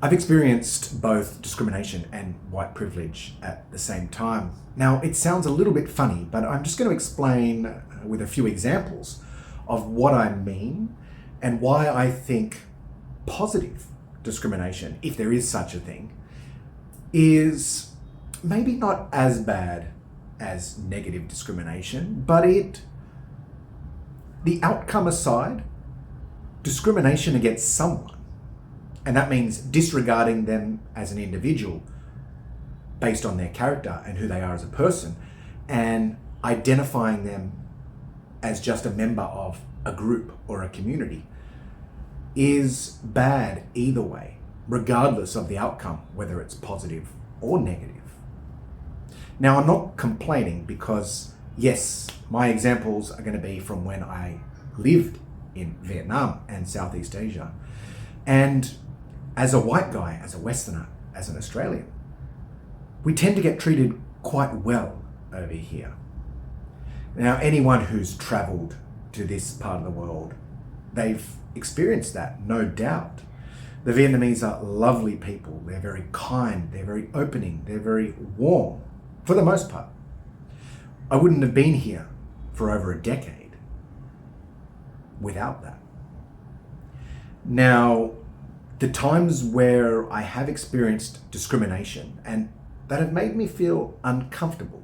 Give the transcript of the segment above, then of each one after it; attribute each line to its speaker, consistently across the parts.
Speaker 1: I've experienced both discrimination and white privilege at the same time. Now, it sounds a little bit funny, but I'm just going to explain with a few examples of what I mean and why I think positive discrimination, if there is such a thing, is maybe not as bad as negative discrimination, but the outcome aside, discrimination against someone, and that means disregarding them as an individual based on their character and who they are as a person, and identifying them as just a member of a group or a community, is bad either way, regardless of the outcome, whether it's positive or negative. Now, I'm not complaining because, yes, my examples are going to be from when I lived in Vietnam and Southeast Asia. And as a white guy, as a Westerner, as an Australian, we tend to get treated quite well over here. Now, anyone who's traveled to this part of the world, they've experienced that, no doubt. The Vietnamese are lovely people. They're very kind, they're very opening, they're very warm, for the most part. I wouldn't have been here for over a decade without that. Now, the times where I have experienced discrimination and that have made me feel uncomfortable.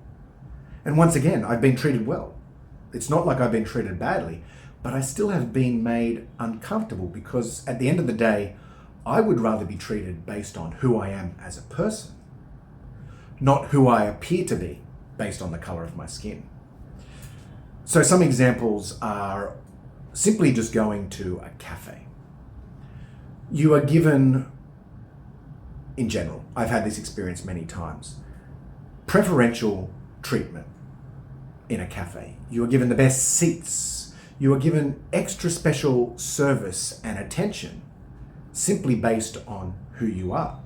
Speaker 1: And once again, I've been treated well. It's not like I've been treated badly, but I still have been made uncomfortable because at the end of the day, I would rather be treated based on who I am as a person, not who I appear to be based on the color of my skin. So some examples are simply just going to a cafe. You are given, in general, I've had this experience many times, preferential treatment in a cafe. You are given the best seats. You are given extra special service and attention simply based on who you are.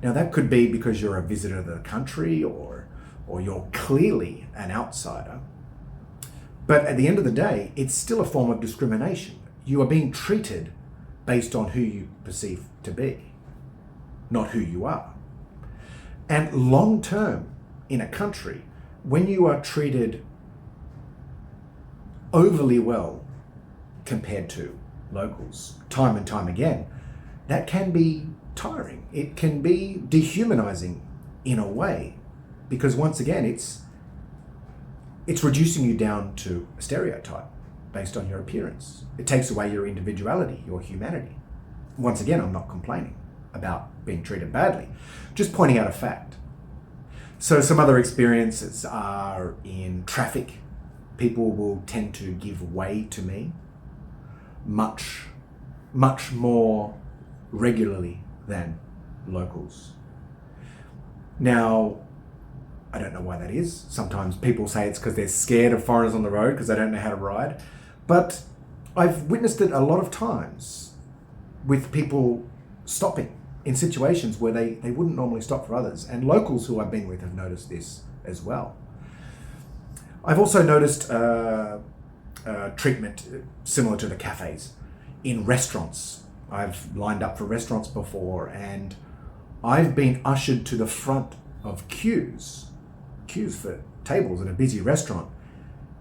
Speaker 1: Now, that could be because you're a visitor to the country or you're clearly an outsider. But at the end of the day, it's still a form of discrimination. You are being treated based on who you perceive to be, not who you are. And long term in a country, when you are treated overly well compared to locals, time and time again, that can be tiring. It can be dehumanizing in a way, because once again, it's reducing you down to a stereotype based on your appearance. It takes away your individuality, your humanity. Once again, I'm not complaining about being treated badly, just pointing out a fact. So some other experiences are in traffic. People will tend to give way to me much more regularly than locals. Now, I don't know why that is. Sometimes people say it's because they're scared of foreigners on the road because they don't know how to ride. But I've witnessed it a lot of times with people stopping in situations where they wouldn't normally stop for others. And locals who I've been with have noticed this as well. I've also noticed treatment similar to the cafes in restaurants. I've lined up for restaurants before and I've been ushered to the front of queues for tables at a busy restaurant,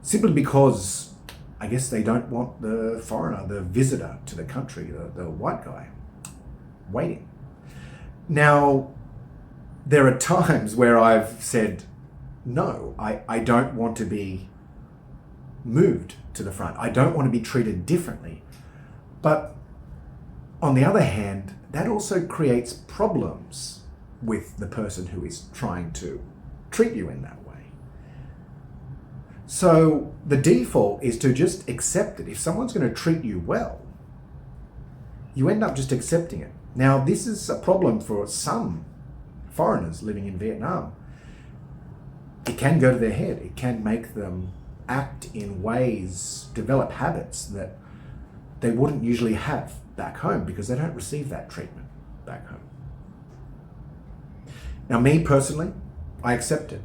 Speaker 1: simply because I guess they don't want the foreigner, the visitor to the country, the white guy, waiting. Now, there are times where I've said, no, I don't want to be moved to the front. I don't want to be treated differently. But on the other hand, that also creates problems with the person who is trying to treat you in that way. So the default is to just accept it. If someone's going to treat you well, you end up just accepting it. Now, this is a problem for some foreigners living in Vietnam. It can go to their head. It can make them act in ways, develop habits that they wouldn't usually have back home because they don't receive that treatment back home. Now, me personally, I accept it,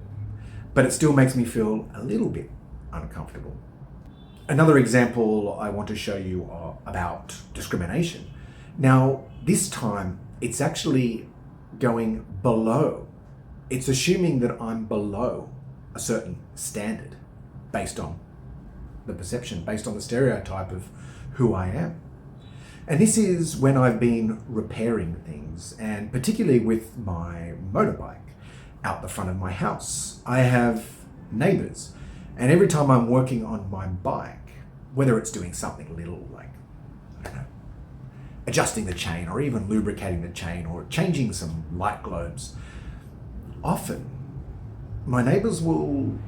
Speaker 1: but it still makes me feel a little bit uncomfortable. Another example I want to show you about discrimination. Now, this time It's actually going below. It's assuming that I'm below a certain standard based on the perception, based on the stereotype of who I am. And this is when I've been repairing things, and particularly with my motorbike out the front of my house. I have neighbors, and every time I'm working on my bike, whether it's doing something little like, I don't know, adjusting the chain or even lubricating the chain or changing some light globes, often my neighbors will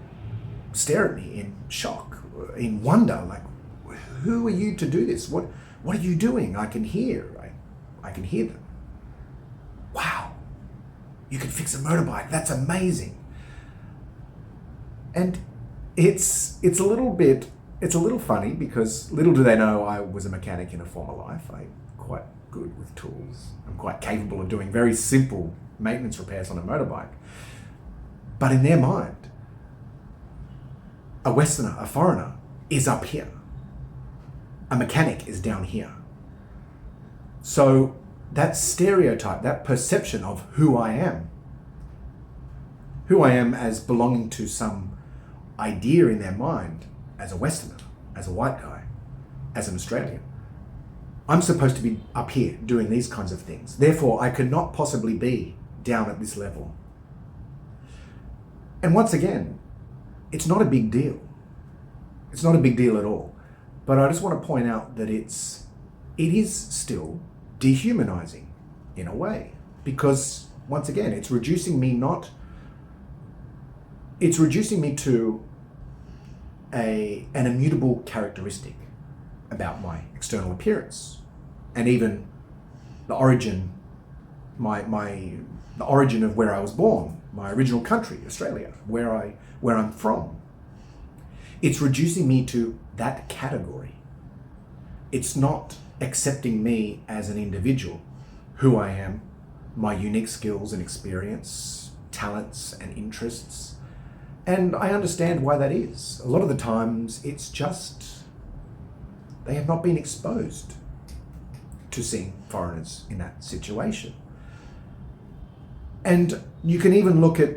Speaker 1: stare at me in shock, in wonder, like, who are you to do this? What are you doing? I can hear them. Wow, you can fix a motorbike. That's amazing. And it's a little funny because little do they know I was a mechanic in a former life. I'm quite good with tools. I'm quite capable of doing very simple maintenance repairs on a motorbike. But in their mind, a Westerner, a foreigner, is up here. A mechanic is down here. So that stereotype, that perception of who I am as belonging to some idea in their mind, as a Westerner, as a white guy, as an Australian, I'm supposed to be up here doing these kinds of things. Therefore, I could not possibly be down at this level. And once again, it's not a big deal. It's not a big deal at all. But I just want to point out that it is still dehumanizing in a way, because once again, it's reducing me to an immutable characteristic about my external appearance, and even the origin, the origin of where I was born, my original country, Australia, where I'm from. It's reducing me to that category. It's not accepting me as an individual, who I am, my unique skills and experience, talents and interests. And I understand why that is. A lot of the times it's just they have not been exposed to seeing foreigners in that situation. And you can even look at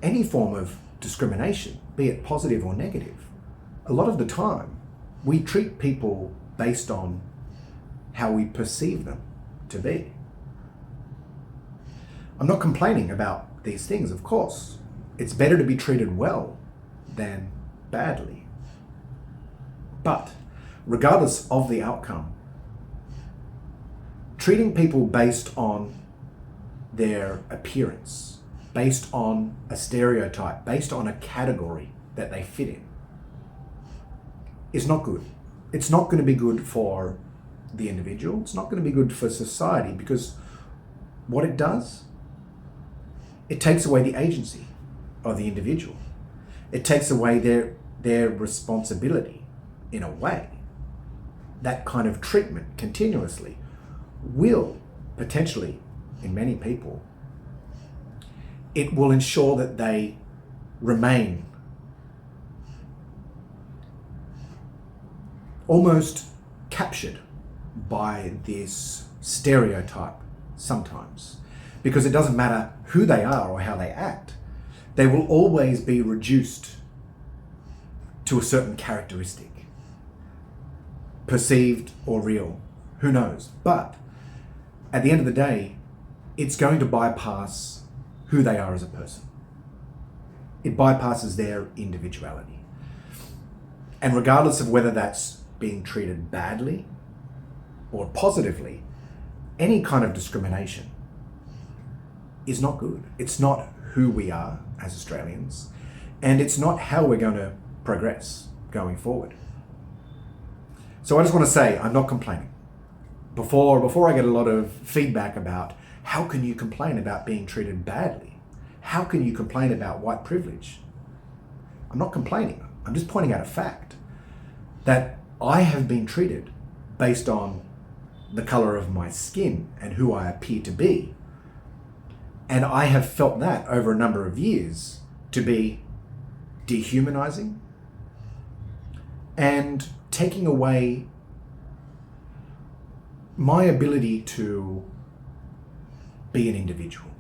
Speaker 1: any form of discrimination, be it positive or negative. A lot of the time, we treat people based on how we perceive them to be. I'm not complaining about these things, of course. It's better to be treated well than badly. But regardless of the outcome, treating people based on their appearance, based on a stereotype, based on a category that they fit in, is not good. It's not going to be good for the individual. It's not going to be good for society, because what it does, it takes away the agency of the individual. It takes away their responsibility in a way. That kind of treatment continuously will potentially, in many people, it will ensure that they remain almost captured by this stereotype sometimes, because it doesn't matter who they are or how they act, they will always be reduced to a certain characteristic, perceived or real, who knows. But at the end of the day, it's going to bypass who they are as a person. It bypasses their individuality. And regardless of whether that's being treated badly or positively, any kind of discrimination is not good. It's not who we are as Australians, and it's not how we're going to progress going forward. So I just want to say, I'm not complaining. Before I get a lot of feedback about how can you complain about being treated badly? How can you complain about white privilege? I'm not complaining. I'm just pointing out a fact that I have been treated based on the color of my skin and who I appear to be. And I have felt that over a number of years to be dehumanizing and taking away my ability to be an individual.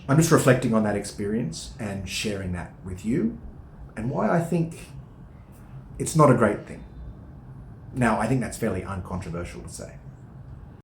Speaker 1: I'm just reflecting on that experience and sharing that with you, and why I think it's not a great thing. Now, I think that's fairly uncontroversial to say.